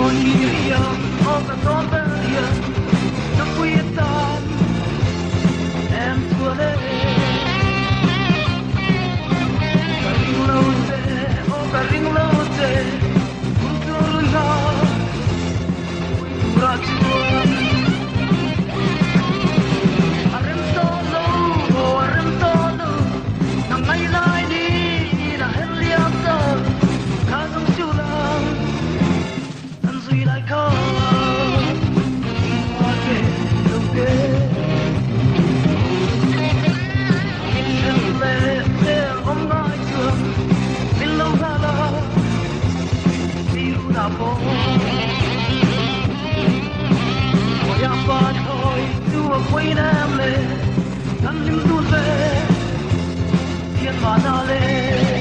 Mongolia, all the Northumbria, the Queenstown, and Twilly. Caringlose, oh Caringlose, Kulturla, Rachua. Aremtolo, oh Aremtolo, Nangailani, Naheliata, Kazum Chula. Sweet I call, quên em lên, ngăn những tuôn về thiên mà na lên.